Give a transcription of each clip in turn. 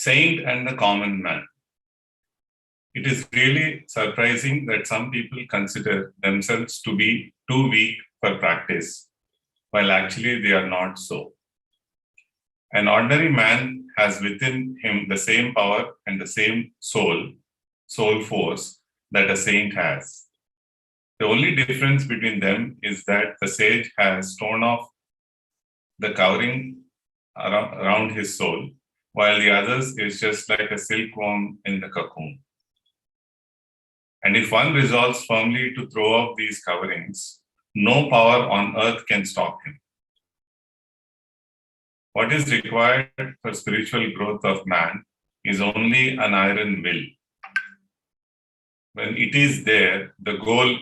saint and the common man. It is really surprising that some people consider themselves to be too weak for practice, while actually they are not so. An ordinary man has within him the same power and the same soul force that a saint has. The only difference between them is that the sage has torn off the covering around his soul, while the others is just like a silkworm in the cocoon. And if one resolves firmly to throw off these coverings, no power on earth can stop him. What is required for spiritual growth of man is only an iron will. When it is there, the goal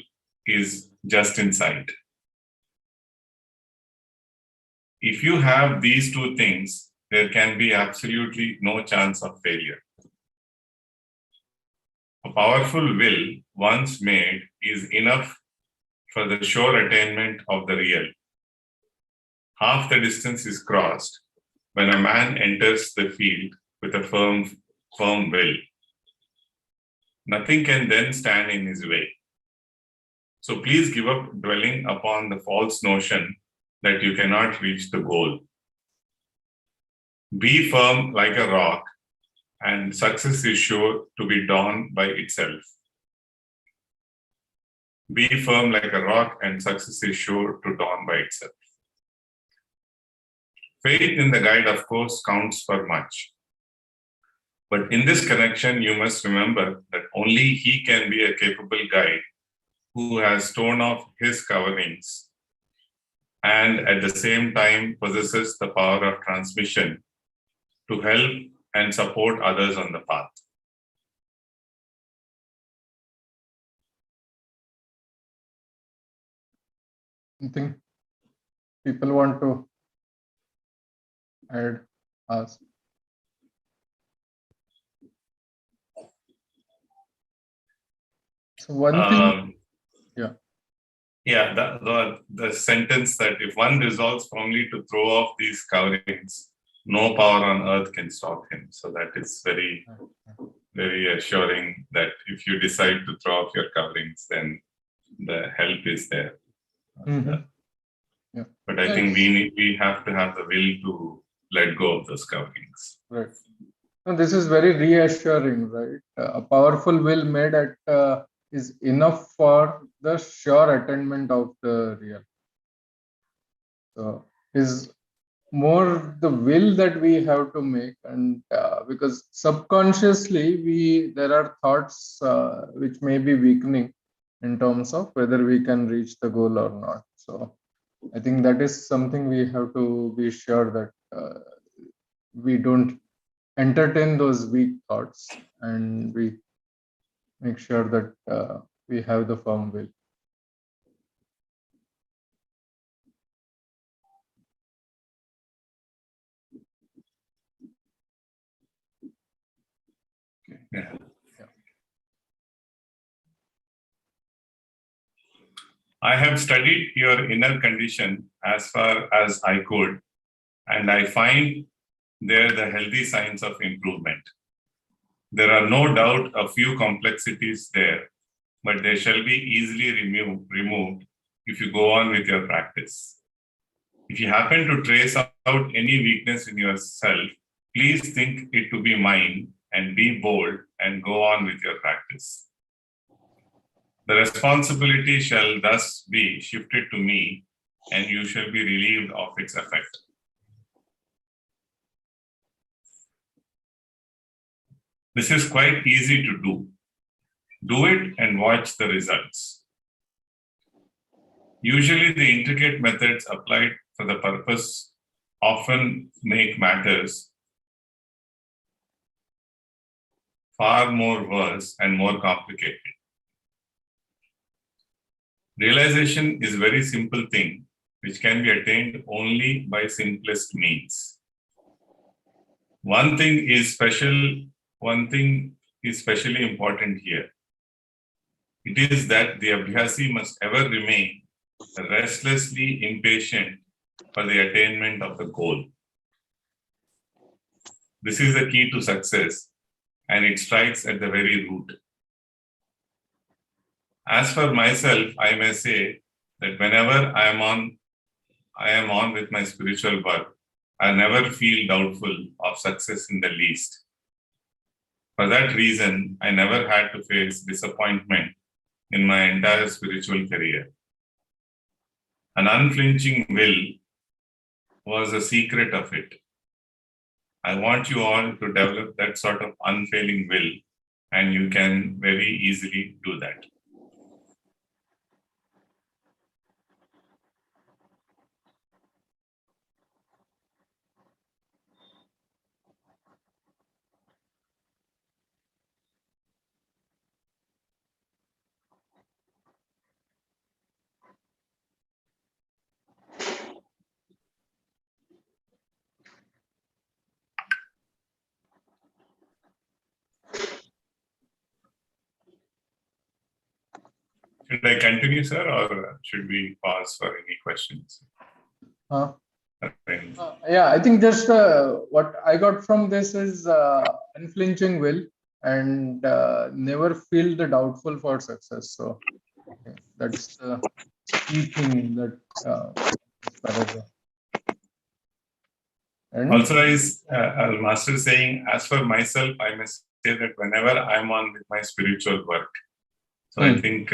is just in sight. If you have these two things, there can be absolutely no chance of failure. A powerful will, once made, is enough for the sure attainment of the real. Half the distance is crossed when a man enters the field with a firm will. Nothing can then stand in his way. So please give up dwelling upon the false notion that you cannot reach the goal. Be firm like a rock, and success is sure to be dawned by itself. Be firm like a rock, and success is sure to dawn by itself. Faith in the guide, of course, counts for much. But in this connection, you must remember that only he can be a capable guide who has torn off his coverings and at the same time possesses the power of transmission to help and support others on the path. I think people want to add, ask. So one thing, the sentence that if one resolves firmly to throw off these coverings, no power on earth can stop him. So that is very, very assuring that if you decide to throw off your coverings, then the help is there. Mm-hmm. But I think we have to have the will to let go of those coverings. Right. No, this is very reassuring, right? A powerful will made at is enough for the sure attainment of the real. So is more the will that we have to make, and because subconsciously there are thoughts which may be weakening in terms of whether we can reach the goal or not. So I think that is something we have to be sure that we don't entertain those weak thoughts, and we make sure that we have the firm will. Yeah. I have studied your inner condition as far as I could, and I find there the healthy signs of improvement. There are no doubt a few complexities there, but they shall be easily removed if you go on with your practice. If you happen to trace out any weakness in yourself, please think it to be mine and be bold and go on with your practice. The responsibility shall thus be shifted to me, and you shall be relieved of its effect. This is quite easy to do. Do it and watch the results. Usually the intricate methods applied for the purpose often make matters far more worse and more complicated. Realization is a very simple thing which can be attained only by simplest means. One thing is especially important here. It is that the Abhyasi must ever remain restlessly impatient for the attainment of the goal. This is the key to success, and it strikes at the very root. As for myself, I may say that whenever I am on with my spiritual work, I never feel doubtful of success in the least. For that reason, I never had to face disappointment in my entire spiritual career. An unflinching will was the secret of it. I want you all to develop that sort of unfailing will, and you can very easily do that. Should I continue, sir, or should we pause for any questions? Yeah, I think just what I got from this is unflinching will and never feel the doubtful for success. So that's the key thing that this paragraph. And also, is Master saying, as for myself, I must say that whenever I'm on with my spiritual work, so I think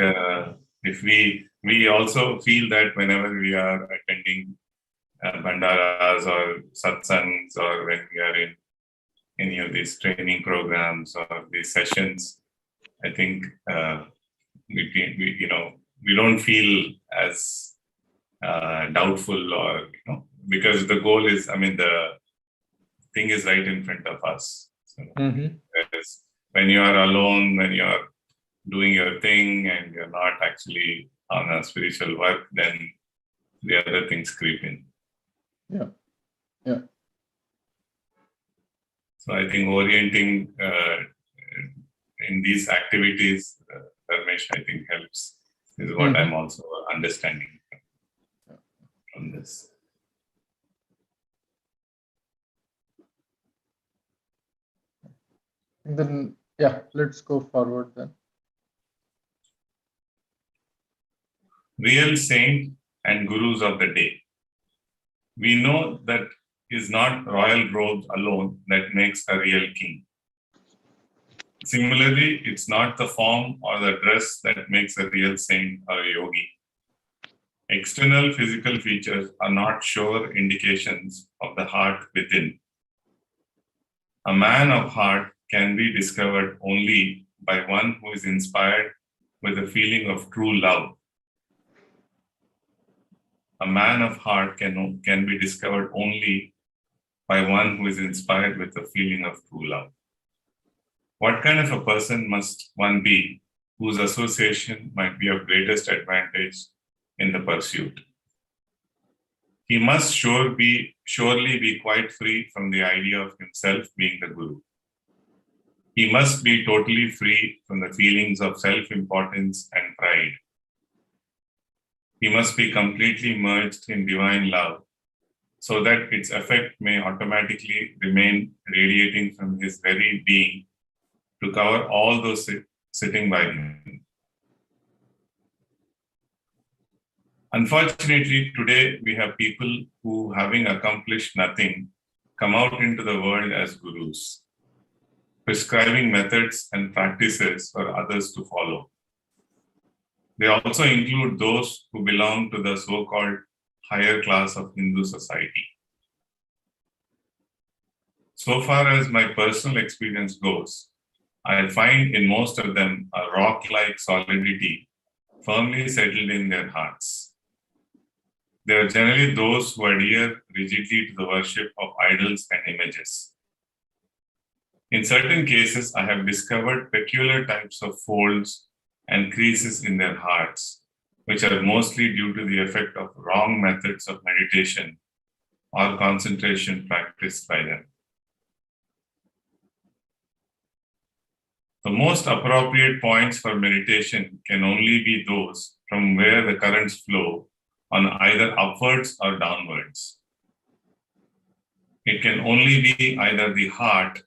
if we also feel that whenever we are attending bandaras or satsangs, or when we are in any of these training programs or these sessions, I think we don't feel as doubtful, or because the goal is, the thing is right in front of us. So whereas when you are alone, when you are doing your thing and you're not actually on a spiritual work, then the other things creep in. Yeah. So I think orienting in these activities, Dharmesh, I think helps, is what I'm also understanding from this. And then, yeah, let's go forward then. Real saint and gurus of the day. We know that is not royal robes alone that makes a real king. Similarly, it's not the form or the dress that makes a real saint or a yogi. External physical features are not sure indications of the heart within. A man of heart can be discovered only by one who is inspired with a feeling of true love. A man of heart can be discovered only by one who is inspired with a feeling of true love. What kind of a person must one be whose association might be of greatest advantage in the pursuit? He must surely be quite free from the idea of himself being the guru. He must be totally free from the feelings of self-importance and pride. He must be completely merged in divine love, so that its effect may automatically remain radiating from his very being to cover all those sitting by him. Unfortunately, today we have people who, having accomplished nothing, come out into the world as gurus, prescribing methods and practices for others to follow. They also include those who belong to the so-called higher class of Hindu society. So far as my personal experience goes, I find in most of them a rock-like solidity firmly settled in their hearts. They are generally those who adhere rigidly to the worship of idols and images. In certain cases, I have discovered peculiar types of folds and creases in their hearts, which are mostly due to the effect of wrong methods of meditation or concentration practiced by them. The most appropriate points for meditation can only be those from where the currents flow on either upwards or downwards. It can only be either the heart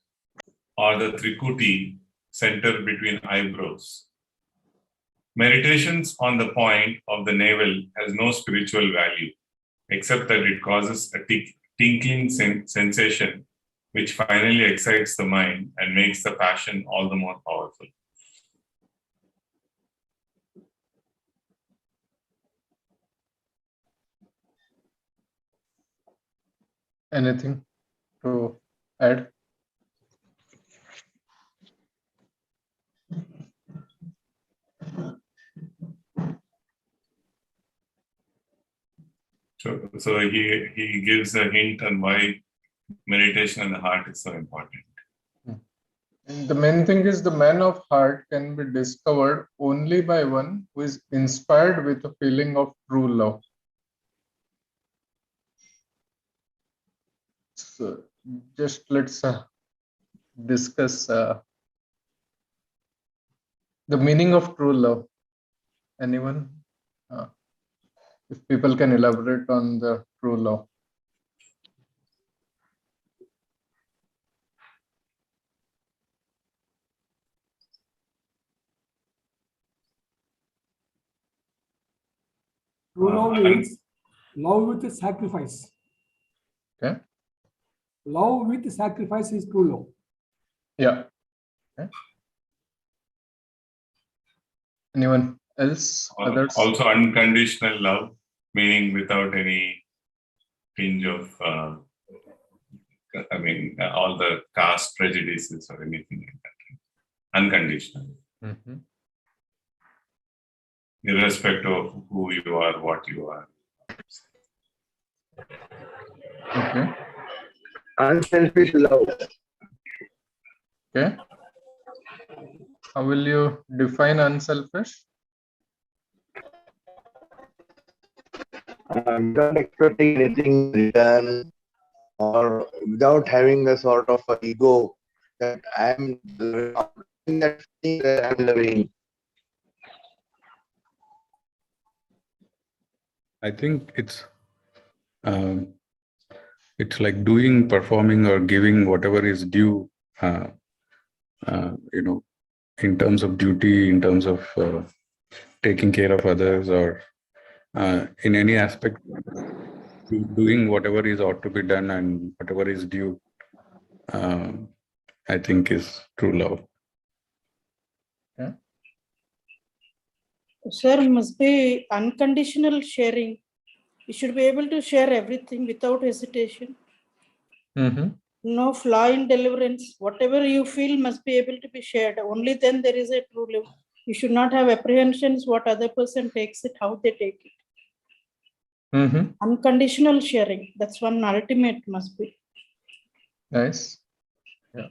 or the trikuti, center between eyebrows. Meditations on the point of the navel has no spiritual value, except that it causes a tinkling sensation which finally excites the mind and makes the passion all the more powerful. Anything to add? So he gives a hint on why meditation on the heart is so important. And the main thing is the man of heart can be discovered only by one who is inspired with a feeling of true love. So just let's discuss the meaning of true love. Anyone? If people can elaborate on the true love. True love means love with sacrifice. Okay. Love with sacrifice is true love. Yeah. Okay. Anyone else? Others? Also unconditional love, meaning without any tinge of, all the caste prejudices or anything like that. Unconditional. Mm-hmm. Irrespective of who you are, what you are. Okay. Unselfish love. Okay. How will you define unselfish? Without expecting anything in return or without having a sort of a ego that I'm that thing that I'm loving. I think it's like doing, performing, or giving whatever is due. In terms of duty, in terms of taking care of others, or in any aspect, doing whatever is ought to be done and whatever is due, I think is true love. Yeah. Sir, must be unconditional sharing. You should be able to share everything without hesitation. Mm-hmm. No flaw in deliverance. Whatever you feel must be able to be shared. Only then there is a true love. You should not have apprehensions what other person takes it, how they take it. Mm-hmm. Unconditional sharing. That's one ultimate must be. Nice. Yeah.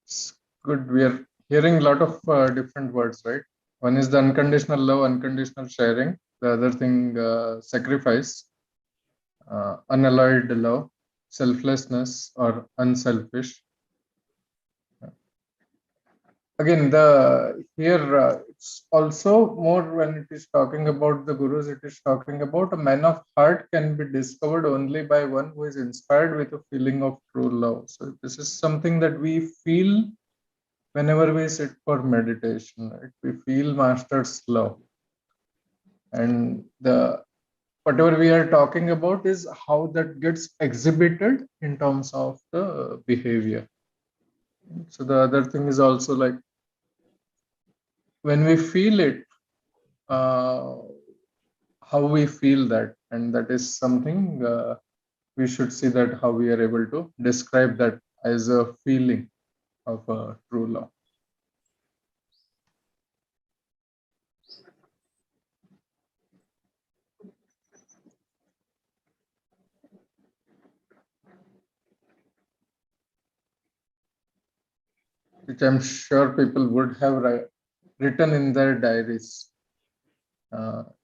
It's good. We are hearing a lot of different words, right? One is the unconditional love, unconditional sharing. The other thing, sacrifice, unalloyed love, selflessness, or unselfish. Again, it's also more when it is talking about the gurus, it is talking about a man of heart can be discovered only by one who is inspired with a feeling of true love. So this is something that we feel whenever we sit for meditation, right? We feel master's love. And whatever we are talking about is how that gets exhibited in terms of the behavior. So the other thing is also like when we feel it, how we feel that, and that is something we should see that how we are able to describe that as a feeling of true love. Which I'm sure people would have written in their diaries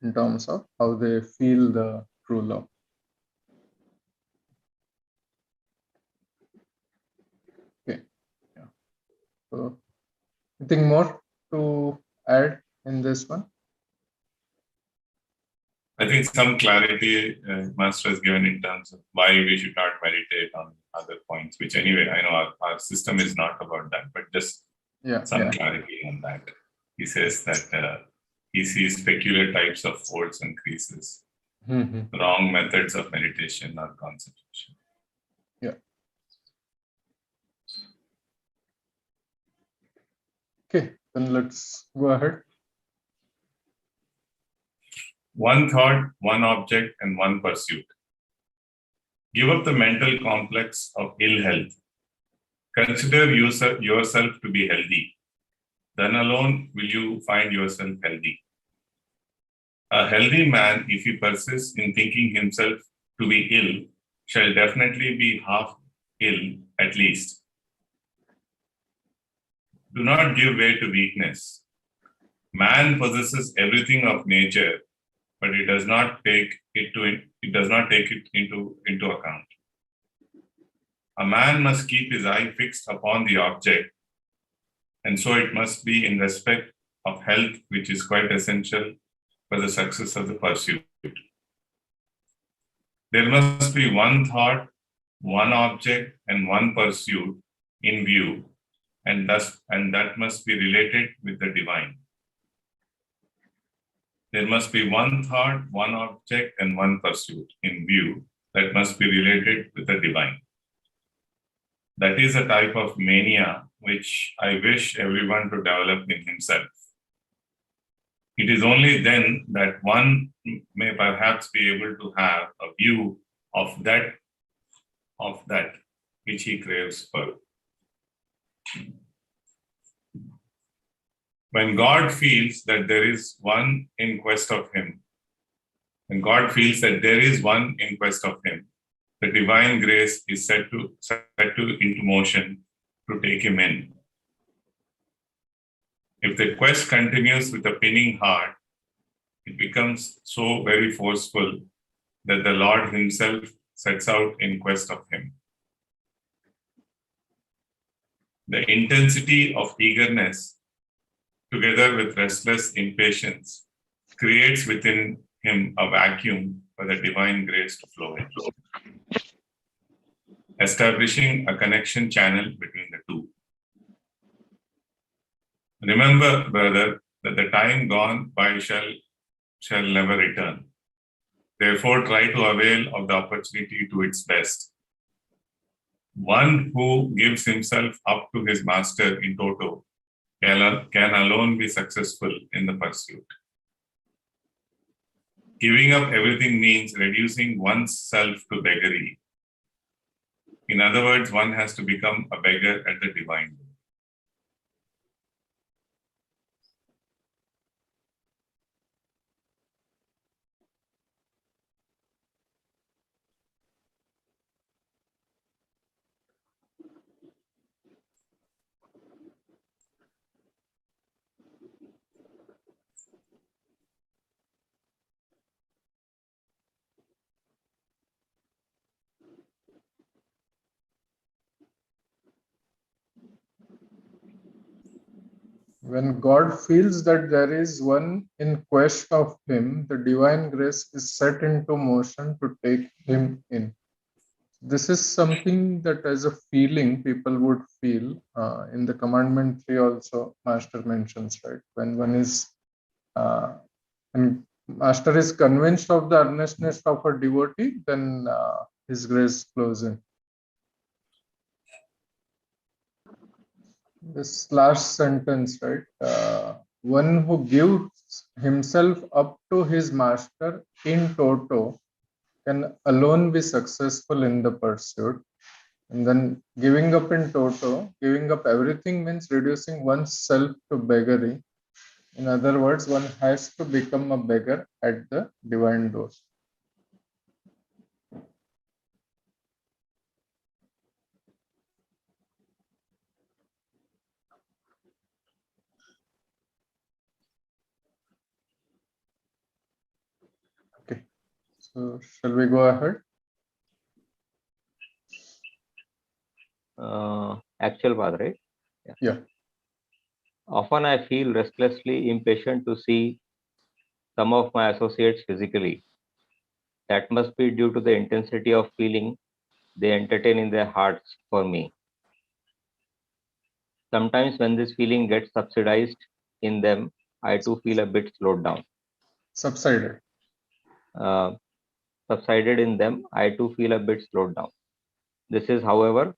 in terms of how they feel the true love. Okay. Yeah. So, anything more to add in this one? I think some clarity Master has given in terms of why we should not meditate on other points, which anyway, I know our system is not about that, but just some clarity on that. He says that he sees peculiar types of folds and creases, wrong methods of meditation or concentration. Yeah. Okay, then let's go ahead. One thought, one object, and one pursuit. Give up the mental complex of ill health. Consider yourself to be healthy. Then alone will you find yourself healthy. A healthy man, if he persists in thinking himself to be ill, shall definitely be half ill at least. Do not give way to weakness. Man possesses everything of nature, but it does not take it into account. A man must keep his eye fixed upon the object, and so it must be in respect of health, which is quite essential for the success of the pursuit. There must be one thought, one object, and one pursuit in view, and that must be related with the divine. There must be one thought, one object, and one pursuit in view that must be related with the divine. That is a type of mania which I wish everyone to develop in himself. It is only then that one may perhaps be able to have a view of that which he craves for. When God feels that there is one in quest of him, the divine grace is set into motion to take him in. If the quest continues with a pinning heart, it becomes so very forceful that the Lord himself sets out in quest of him. The intensity of eagerness, together with restless impatience, creates within him a vacuum for the divine grace to flow in, establishing a connection channel between the two. Remember, brother, that the time gone by shall never return. Therefore, try to avail of the opportunity to its best. One who gives himself up to his master in toto can alone be successful in the pursuit. Giving up everything means reducing oneself to beggary. In other words, one has to become a beggar at the divine. When God feels that there is one in quest of him, the divine grace is set into motion to take him in. This is something that as a feeling people would feel. In the commandment 3 also, Master mentions, right? When one is, and Master is convinced of the earnestness of a devotee, then his grace flows in. This last sentence, right? One who gives himself up to his master in toto can alone be successful in the pursuit. And then giving up in toto, giving up everything means reducing oneself to beggary. In other words, one has to become a beggar at the divine door. Okay, so shall we go ahead? Actual path, right? Yeah. Often I feel restlessly impatient to see some of my associates physically. That must be due to the intensity of feeling they entertain in their hearts for me. Sometimes when this feeling gets subsidized in them, I too feel a bit slowed down. Subsided. Uh, Subsided in them, I too feel a bit slowed down. This is, however,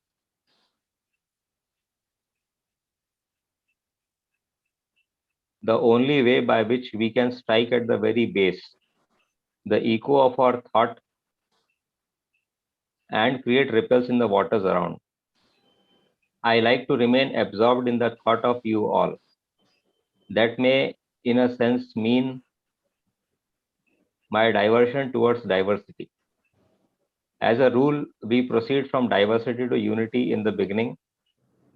the only way by which we can strike at the very base, the echo of our thought, and create ripples in the waters around. I like to remain absorbed in the thought of you all. That may, in a sense, mean my diversion towards diversity. As a rule, we proceed from diversity to unity in the beginning,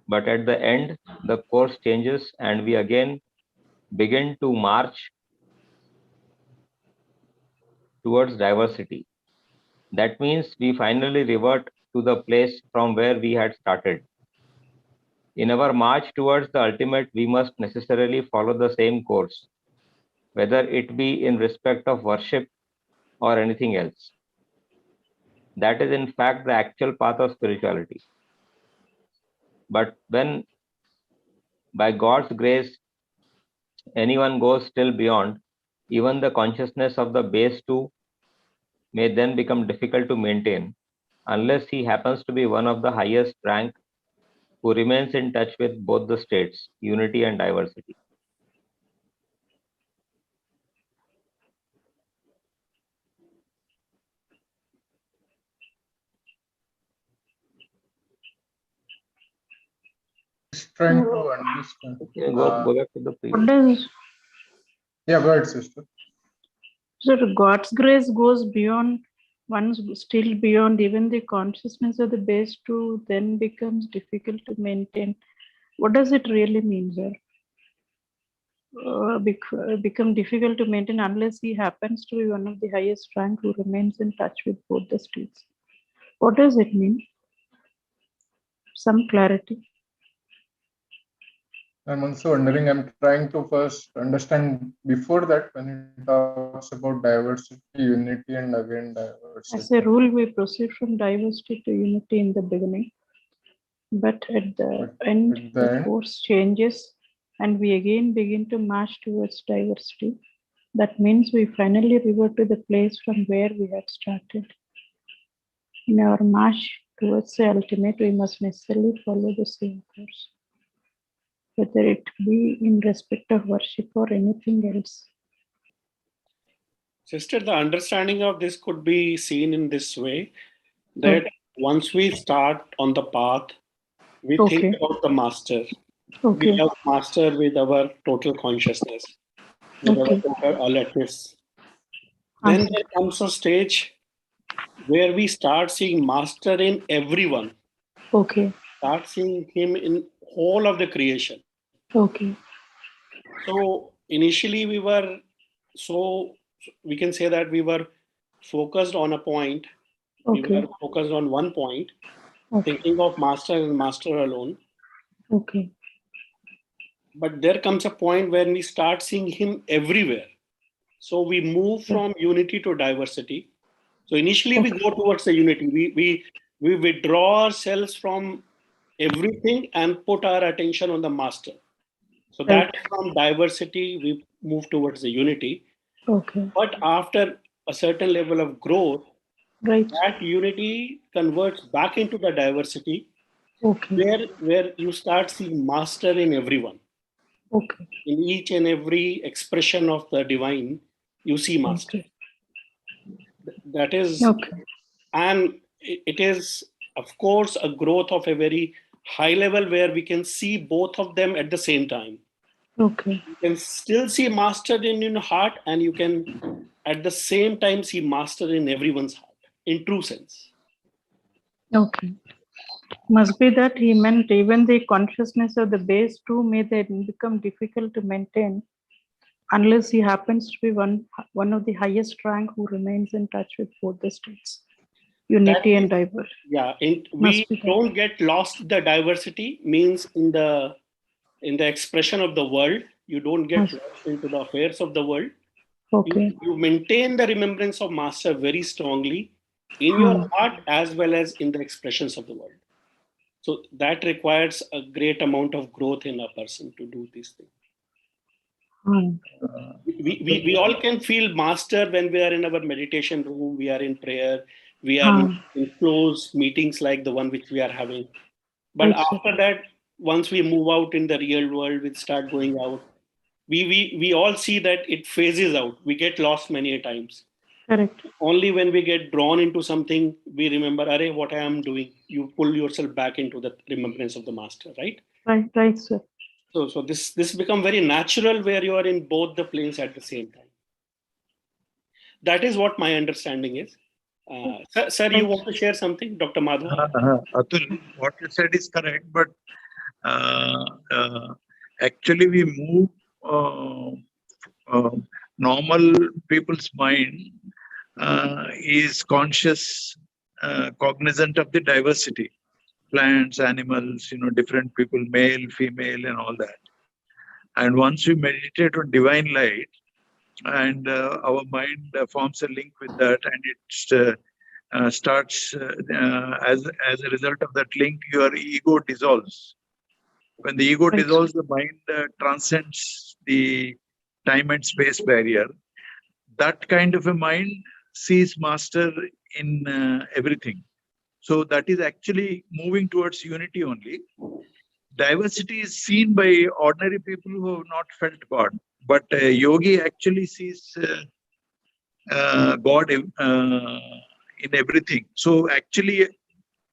but at the end, the course changes and we again begin to march towards diversity. That means we finally revert to the place from where we had started. In our march towards the ultimate, we must necessarily follow the same course, whether it be in respect of worship or anything else. That is, in fact, the actual path of spirituality. But when, by God's grace, anyone goes still beyond, even the consciousness of the base too may then become difficult to maintain, unless he happens to be one of the highest rank who remains in touch with both the states, unity and diversity. Just trying to understand. Okay, go back to the What previous. does Yeah, go ahead, sister. so God's grace goes beyond one's still beyond even the consciousness of the base to then becomes difficult to maintain. What does it really mean, sir? Become difficult to maintain unless he happens to be one of the highest rank who remains in touch with both the states. What does it mean? Some clarity. I'm also wondering, I'm trying to first understand before that when it talks about diversity, unity, and again diversity. As a rule, we proceed from diversity to unity in the beginning, but at the end, the course changes and we again begin to march towards diversity. That means we finally revert to the place from where we had started. In our march towards the ultimate, we must necessarily follow the same course, whether it be in respect of worship or anything else. Sister, the understanding of this could be seen in this way, that once we start on the path, we think about the master. We have master with our total consciousness, with our total alertness. Then there comes a stage where we start seeing master in everyone. Start seeing him in whole of the creation. So initially we were, so we can say that we were focused on a point. We were focused on one point, thinking of master and master alone. But there comes a point when we start seeing him everywhere. So we move from unity to diversity. So initially we go towards the unity. We withdraw ourselves from everything and put our attention on the master. So that from diversity, we move towards the unity. But after a certain level of growth, that unity converts back into the diversity, where you start seeing master in everyone. In each and every expression of the divine, you see master. That is, and it is, of course, a growth of a very high level where we can see both of them at the same time. You can still see master in your heart, and you can at the same time see master in everyone's heart, in true sense. Must be that he meant even the consciousness of the base too may then become difficult to maintain unless he happens to be one of the highest rank who remains in touch with both the states, unity and diversity. Yeah, we don't get lost. The diversity means in in the expression of the world. You don't get Yes. lost into the affairs of the world. Okay. You maintain the remembrance of Master very strongly in your heart as well as in the expressions of the world. So that requires a great amount of growth in a person to do these things. We all can feel Master when we are in our meditation room, we are in prayer, we are in close meetings like the one which we are having. But Right, sir. after that, once we move out in the real world, we start going out, we all see that it phases out. We get lost many a times. Correct. Only when we get drawn into something, we remember, Are, what I am doing. You pull yourself back into the remembrance of the Master, right? Right, sir. So this become very natural where you are in both the planes at the same time. That is what my understanding is. Sir, you want to share something, Dr. Madhva? Atul, what you said is correct, but actually we move normal people's mind is conscious, cognizant of the diversity, plants, animals, different people, male, female, and all that. And once we meditate on divine light, and our mind forms a link with that, and it starts as a result of that link, your ego dissolves. When the ego dissolves, the mind transcends the time and space barrier. That kind of a mind sees Master in everything. So that is actually moving towards unity only. Diversity is seen by ordinary people who have not felt God. But yogi actually sees God in everything. So actually,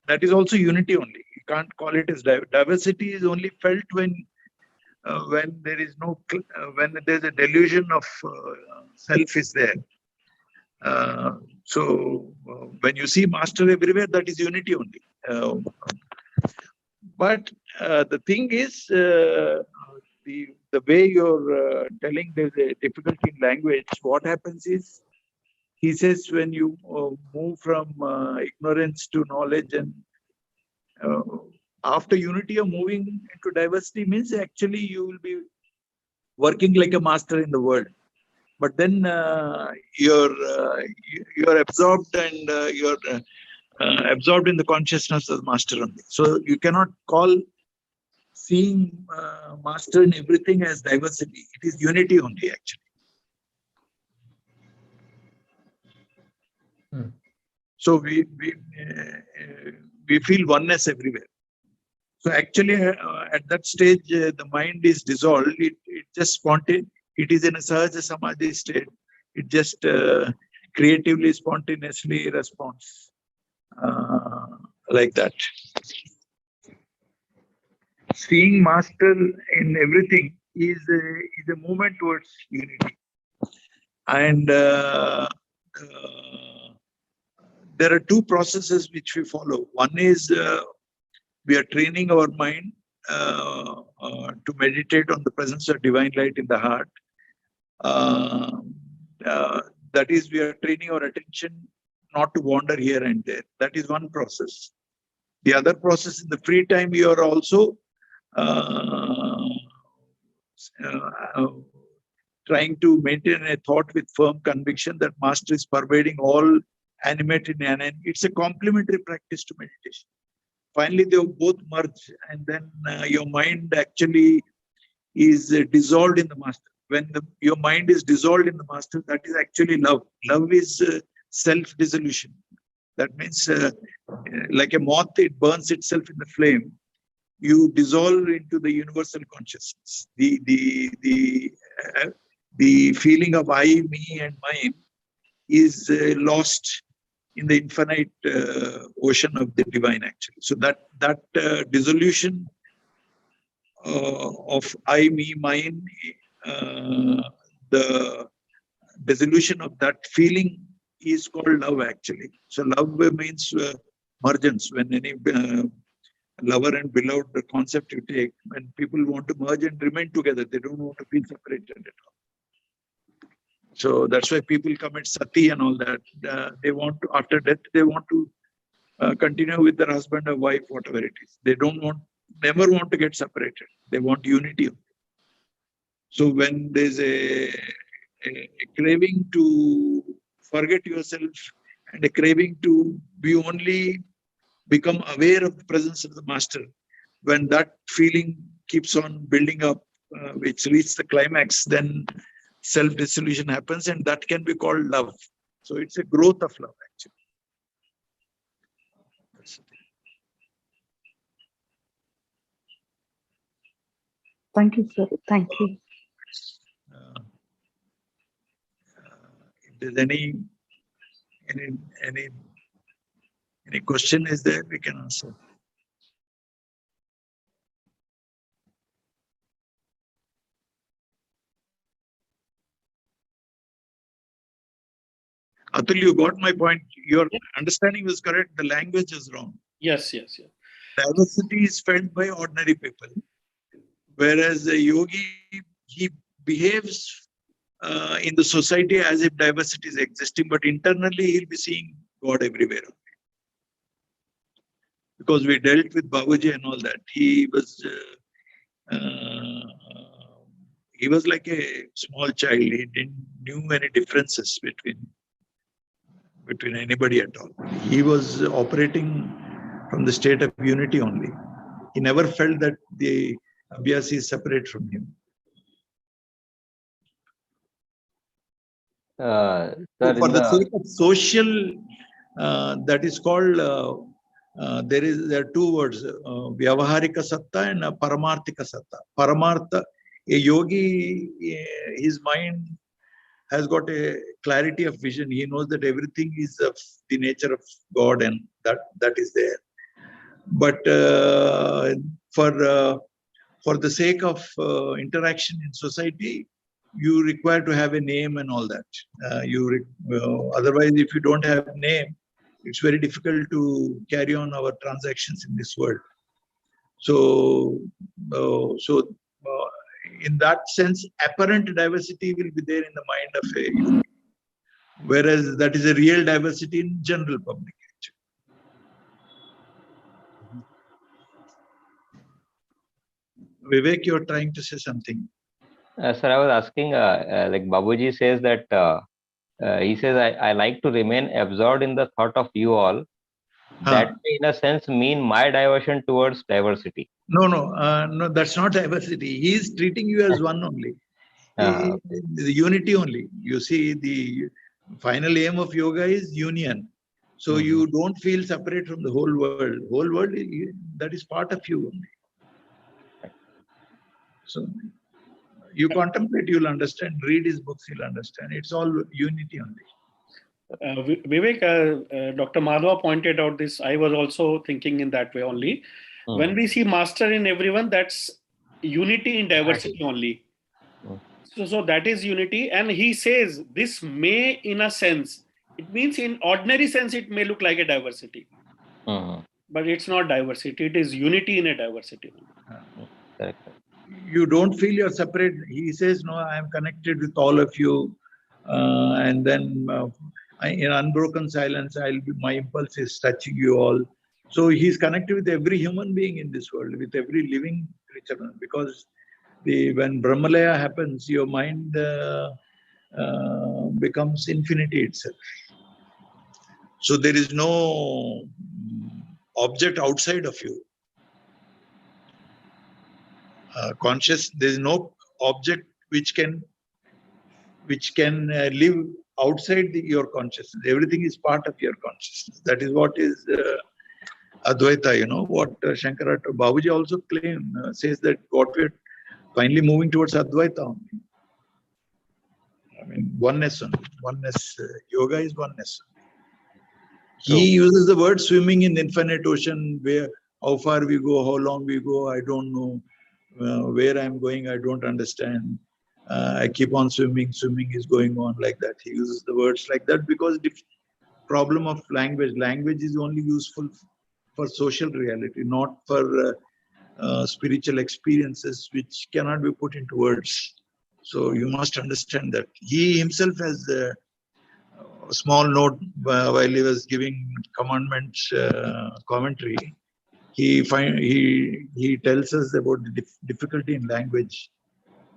that is also unity only. You can't call it as diversity. Is only felt when there is no when there is a delusion of self is there. So when you see Master everywhere, that is unity only. But the thing is, the way you're telling there's a difficulty in language, what happens is, he says when you move from ignorance to knowledge, and after unity you're moving into diversity, means actually you will be working like a master in the world. But then you're absorbed, and you're absorbed in the consciousness of the Master only. So you cannot call seeing Master in everything as diversity. It is unity only, actually. So we feel oneness everywhere. So actually, at that stage, the mind is dissolved. It just spontaneous. It is in a Sahaja Samadhi state. It just creatively, spontaneously responds like that. Seeing Master in everything is a movement towards unity. And there are two processes which we follow. One is we are training our mind to meditate on the presence of divine light in the heart. That is, we are training our attention not to wander here and there. That is one process. The other process, in the free time, you are also trying to maintain a thought with firm conviction that Master is pervading all animated and inanimate. It's a complementary practice to meditation. Finally, they both merge, and then your mind actually is dissolved in the Master. When your mind is dissolved in the Master, that is actually love. Love is self-dissolution. That means, like a moth, it burns itself in the flame. You dissolve into the universal consciousness. The feeling of I, me, and mine is lost in the infinite ocean of the divine, actually. So that dissolution of I, me, mine, the dissolution of that feeling is called love, actually. So love means mergence. When any lover and beloved, the concept you take, when people want to merge and remain together, they don't want to feel separated at all. So that's why people commit sati and all that. They want to, after death, they want to continue with their husband or wife, whatever it is. They don't want never want to get separated. They want unity. So when there's a craving to forget yourself and a craving to be only become aware of the presence of the master, when that feeling keeps on building up, which reaches the climax, then self-dissolution happens, and that can be called love. So it's a growth of love, actually. Thank you, sir. Thank you. If there's any question is there, we can answer. Atul, you got my point. Your understanding was correct. The language is wrong. Yes, yes, yes. Diversity is felt by ordinary people, whereas the yogi, he behaves in the society as if diversity is existing, but internally he'll be seeing God everywhere. Because we dealt with Babuji and all that, he was like a small child. He didn't knew any differences between anybody at all. He was operating from the state of unity only. He never felt that the abhyasi is separate from him. Sir, for the sake of social, that is called, there are two words, Vyavaharika Satta and Paramarthika Satta. Paramartha, a yogi, his mind has got a clarity of vision. He knows that everything is of the nature of God, and that is there. But for the sake of interaction in society, you require to have a name and all that. Otherwise, if you don't have a name, it's very difficult to carry on our transactions in this world. So, in that sense, apparent diversity will be there in the mind of a yogi, whereas that is a real diversity in general public. Vivek, you're trying to say something. Sir, I was asking, like Babuji says that, he says, I like to remain absorbed in the thought of you all. That may, in a sense, mean my diversion towards diversity. No, that's not diversity. He is treating you as one only. The unity only. You see, the final aim of yoga is union. So you don't feel separate from the whole world. Whole world, that is part of you only. So you contemplate, you'll understand. Read his books, you'll understand. It's all unity only. Vivek, Dr. Madhava pointed out this. I was also thinking in that way only. When we see master in everyone, that's unity in diversity only. So that is unity. And he says this may, in a sense, it means in ordinary sense, it may look like a diversity. But it's not diversity. It is unity in a diversity. You don't feel you're separate. He says, no, I am connected with all of you. And then in unbroken silence, my impulse is touching you all. So he's connected with every human being in this world, with every living creature. Because when Brahmalaya happens, your mind becomes infinity itself. So there is no object outside of you. There is no object which can live outside your consciousness. Everything is part of your consciousness. That is what is Advaita. What Shankara Babuji also says that what we're finally moving towards Advaita only. I mean, oneness only. Oneness. Yoga is oneness. He uses the word swimming in the infinite ocean, where how far we go, how long we go, I don't know. Where I'm going, I don't understand. I keep on swimming is going on like that. He uses the words like that because the problem of language. Language is only useful for social reality, not for spiritual experiences which cannot be put into words. So you must understand that. He himself has a small note while he was giving commandments commentary. he tells us about the difficulty in language.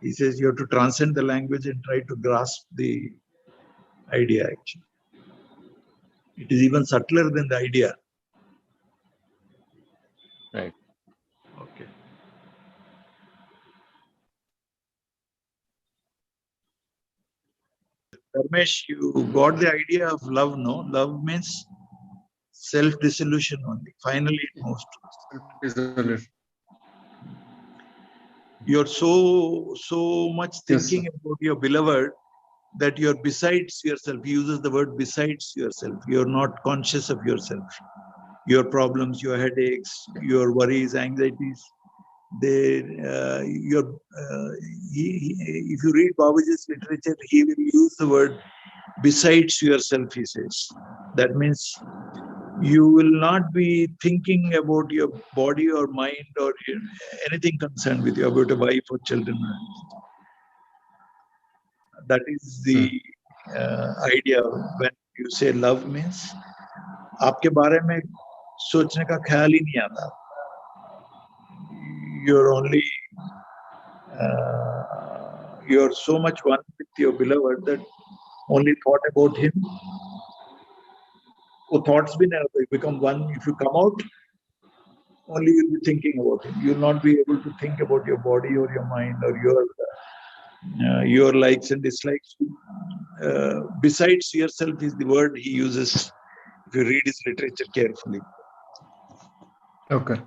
He says you have to transcend the language and try to grasp the idea. Actually, it is even subtler than the idea. Right. Okay. Ramesh, you got the idea of love, no? Love means self-dissolution only. Finally, it moves to Self-dissolution. You're so much thinking Yes, about your beloved that you're besides yourself. He uses the word besides yourself. You're not conscious of yourself. Your problems, your headaches, your worries, anxieties. If you read Babuji's literature, he will use the word besides yourself, he says. That means you will not be thinking about your body or mind or anything concerned with you, about a wife or children. That is the idea when you say love means आपके बारे में सोचने का ख्याल ही नहीं आता. You're only you're so much one with your beloved that only thought about him. वो thoughts भी नहीं होते, become one. If you come out, only you'll be thinking about him. You'll not be able to think about your body or your mind or your likes and dislikes. Besides yourself is the word he uses if you read his literature carefully. okay.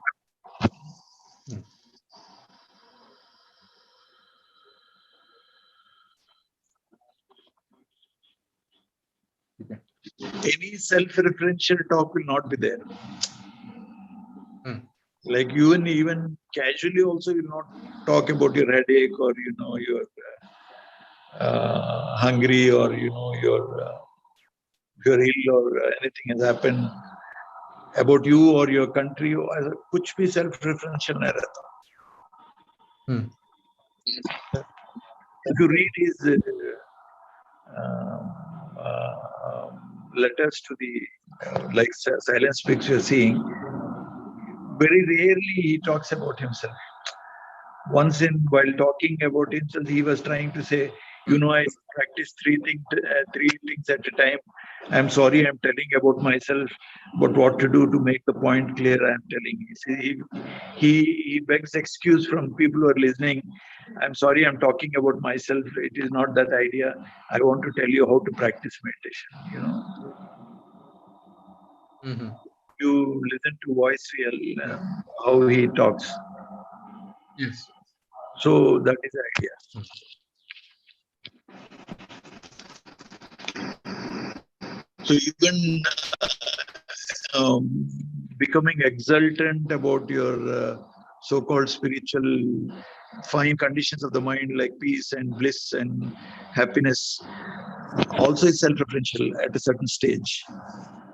Any self-referential talk will not be there. Like you and even casually also will not talk about your headache or you're hungry or you're ill or anything has happened about you or your country. कुछ भी self-referential नहीं रहता. If you read his letters to the like Silence Speaks, you're seeing very rarely he talks about himself. Once while talking about himself, he was trying to say, I practice three things at a time. I'm sorry, I'm telling about myself, but what to do to make the point clear, I'm telling you. See, he begs excuse from people who are listening. I'm sorry, I'm talking about myself. It is not that idea. I want to tell you how to practice meditation, You listen to voice real, how he talks. Yes. So that is the idea. So even becoming exultant about your so-called spiritual fine conditions of the mind like peace and bliss and happiness also is self-referential at a certain stage.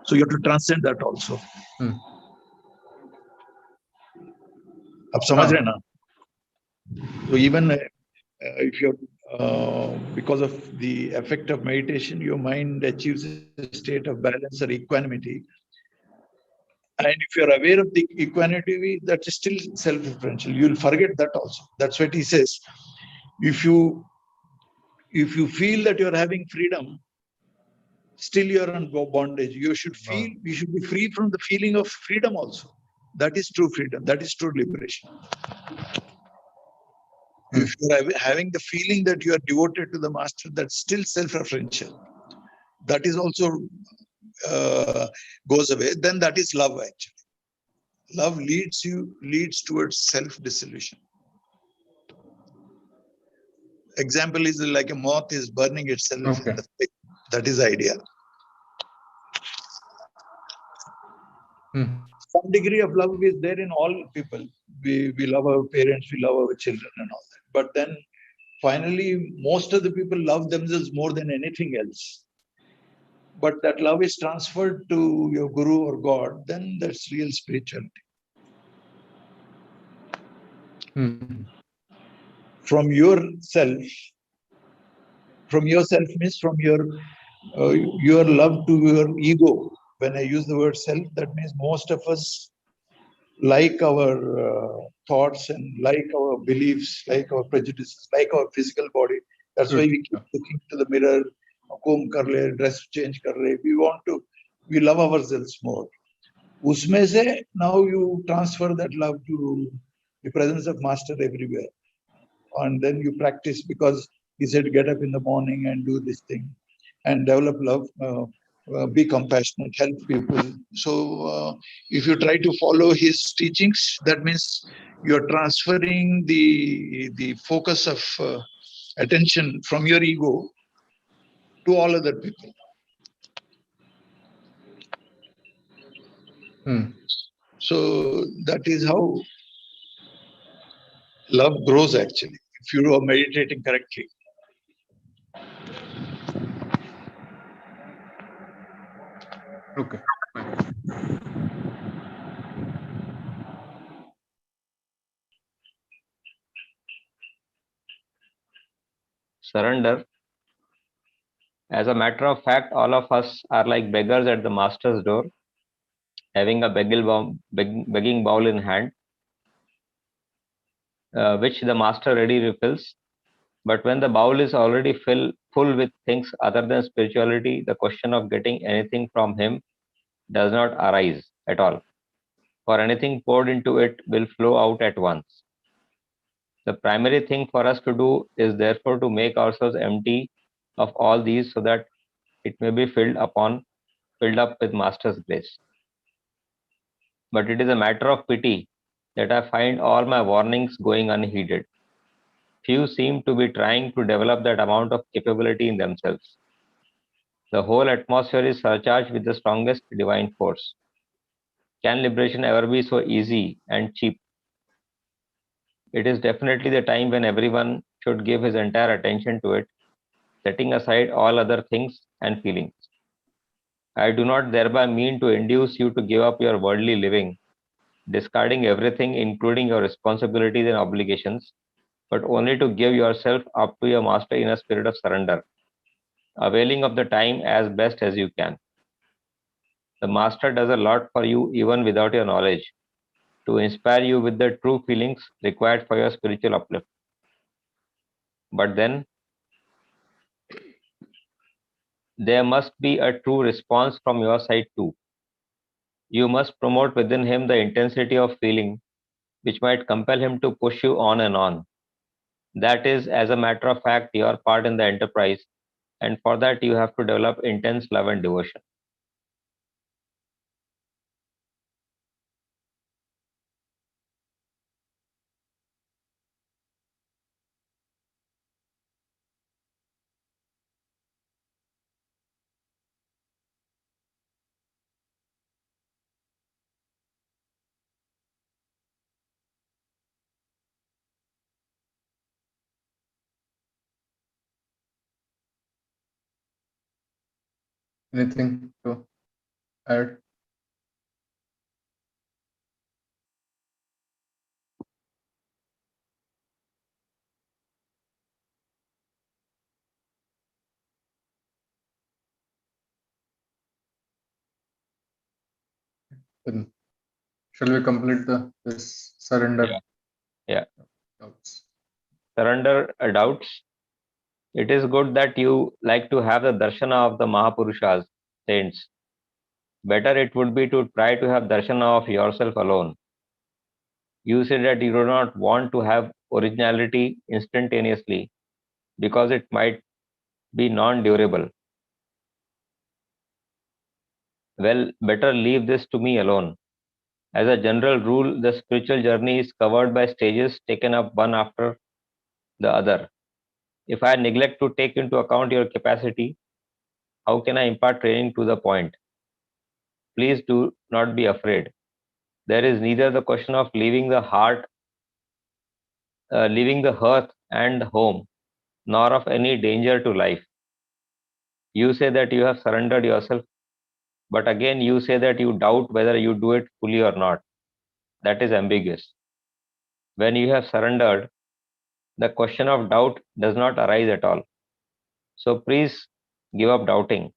So you have to transcend that also. आप समझ रहे हैं ना? So even if you're because of the effect of meditation, your mind achieves a state of balance or equanimity. And if you're aware of the equanimity, that's still self-referential. You'll forget that also. That's what he says. If you feel that you're having freedom, still you're on bondage. You should be free from the feeling of freedom also. That is true freedom. That is true liberation. If you're having the feeling that you are devoted to the master, that's still self-referential. That is also goes away. Then that is love actually. Love leads towards self-dissolution. Example is like a moth is burning itself in the stick. That is the idea. Some degree of love is there in all people. We love our parents, we love our children and all that. But then finally, most of the people love themselves more than anything else. But that love is transferred to your guru or God, then that's real spirituality. From yourself means from your love to your ego. When I use the word self, that means most of us like our thoughts and like our beliefs, like our prejudices, like our physical body. That's why we keep looking to the mirror, comb kar le, dress change kar le. We love ourselves more. Usme se, now you transfer that love to the presence of Master everywhere. And then you practice, because he said, get up in the morning and do this thing and develop love, be compassionate, help people. So if you try to follow his teachings, that means you're transferring the focus of attention from your ego to all other people. So that is how love grows, actually, if you are meditating correctly. Okay. Surrender. As a matter of fact, all of us are like beggars at the master's door, having a begging bowl in hand, which the master ready refills. But when the bowl is already full with things other than spirituality, the question of getting anything from him does not arise at all, for anything poured into it will flow out at once. The primary thing for us to do is therefore to make ourselves empty of all these so that it may be filled up with Master's grace. But it is a matter of pity that I find all my warnings going unheeded. Few seem to be trying to develop that amount of capability in themselves. The whole atmosphere is surcharged with the strongest divine force. Can liberation ever be so easy and cheap? It is definitely the time when everyone should give his entire attention to it, setting aside all other things and feelings. I do not thereby mean to induce you to give up your worldly living, discarding everything, including your responsibilities and obligations, but only to give yourself up to your master in a spirit of surrender, availing of the time as best as you can. The master does a lot for you even without your knowledge, to inspire you with the true feelings required for your spiritual uplift. But then, there must be a true response from your side too. You must promote within him the intensity of feeling which might compel him to push you on and on. That is, as a matter of fact, your part in the enterprise, and for that you have to develop intense love and devotion. Anything to add? Then shall we complete this surrender? Yeah. Doubts. Surrender doubts. It is good that you like to have the darshana of the Mahapurushas, saints. Better it would be to try to have darshana of yourself alone. You say that you do not want to have originality instantaneously because it might be non-durable. Well, better leave this to me alone. As a general rule, the spiritual journey is covered by stages taken up one after the other. If I neglect to take into account your capacity, how can I impart training to the point? Please do not be afraid. There is neither the question of leaving the hearth and home, nor of any danger to life. You say that you have surrendered yourself, but again you say that you doubt whether you do it fully or not. That is ambiguous. When you have surrendered, the question of doubt does not arise at all. So please give up doubting.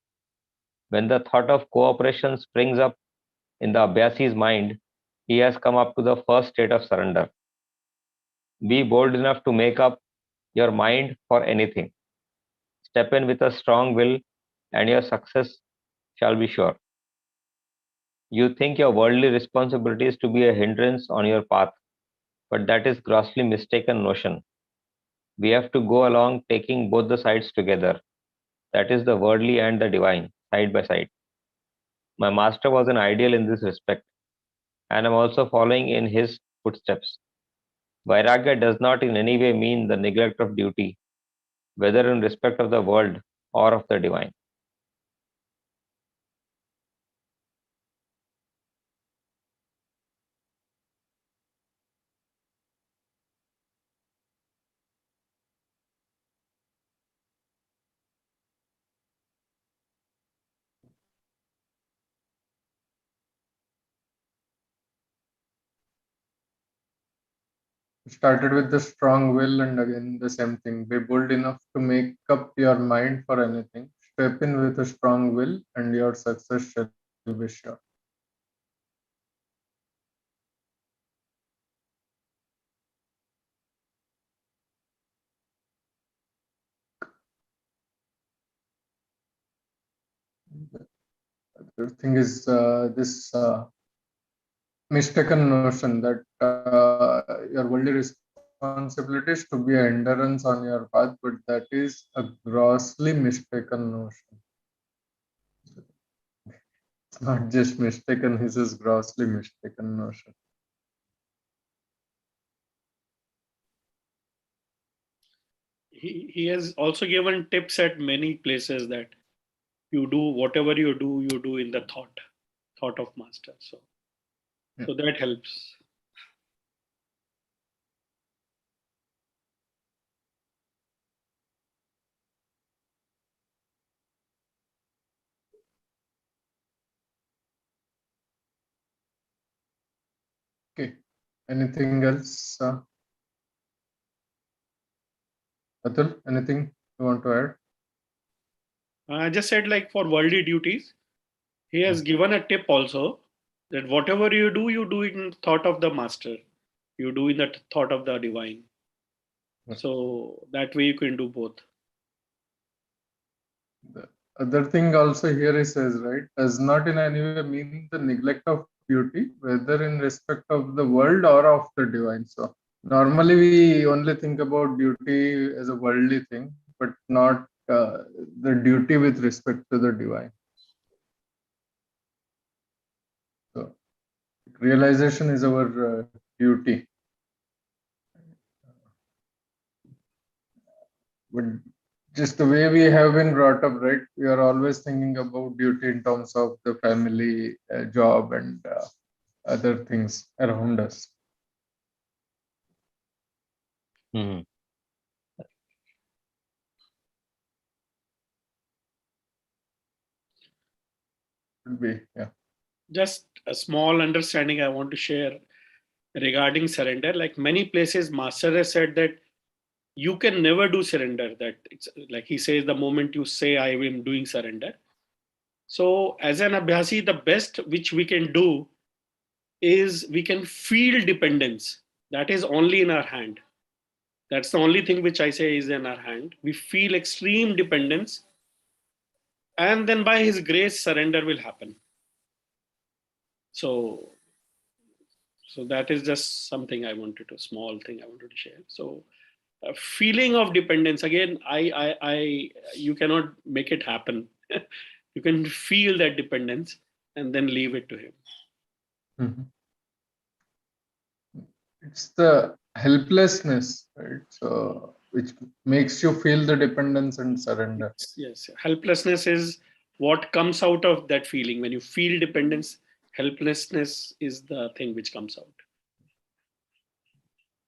When the thought of cooperation springs up in the Abhyasi's mind, he has come up to the first state of surrender. Be bold enough to make up your mind for anything. Step in with a strong will, and your success shall be sure. You think your worldly responsibility is to be a hindrance on your path, but that is grossly mistaken notion. We have to go along taking both the sides together. That is the worldly and the divine, side by side. My master was an ideal in this respect, and I'm also following in his footsteps. Vairagya does not in any way mean the neglect of duty, whether in respect of the world or of the divine. Started with the strong will, and again the same thing. Be bold enough to make up your mind for anything. Step in with a strong will, and your success shall be sure. The thing is this mistaken notion that your worldly responsibility is to be a hindrance on your path, but that is a grossly mistaken notion. It's not just mistaken, this is grossly mistaken notion. He has also given tips at many places that you do whatever you do in the thought of master. So that helps. Okay. Anything else? Atul, anything you want to add? I just said, like, for worldly duties, he has given a tip also that whatever you do in thought of the master. You do in the thought of the divine. So that way you can do both. The other thing also here he says, right, does not in any way mean the neglect of duty, whether in respect of the world or of the divine. So normally we only think about duty as a worldly thing, but not the duty with respect to the divine. So realization is our duty. But just the way we have been brought up, right? We are always thinking about duty in terms of the family, job, and other things around us. Mm-hmm. Could be, yeah. Just a small understanding I want to share regarding surrender. Like many places, Master has said that you can never do surrender. That it's like he says, the moment you say I am doing surrender. So as an abhyasi, the best which we can do is we can feel dependence. That is only in our hand. That's the only thing which I say is in our hand. We feel extreme dependence, and then by his grace, surrender will happen. So that is just something small thing I wanted to share. So a feeling of dependence, again, you cannot make it happen. You can feel that dependence and then leave it to him. Mm-hmm. It's the helplessness, right? So which makes you feel the dependence and surrender. Yes. Helplessness is what comes out of that feeling. When you feel dependence, helplessness is the thing which comes out.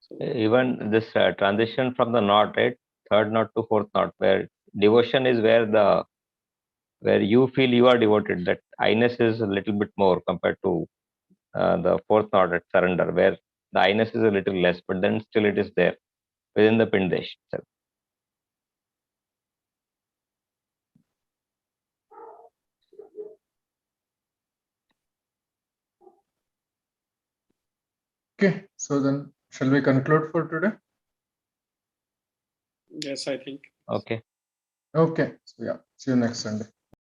So, even this transition from the knot, right, third knot to fourth knot, where devotion is where you feel you are devoted. That I-ness is a little bit more compared to the fourth knot at surrender, where the I-ness is a little less, but then still it is there within the Pindesh itself. Okay, so then shall we conclude for today? Yes, I think. Okay. Okay, so yeah, see you next Sunday.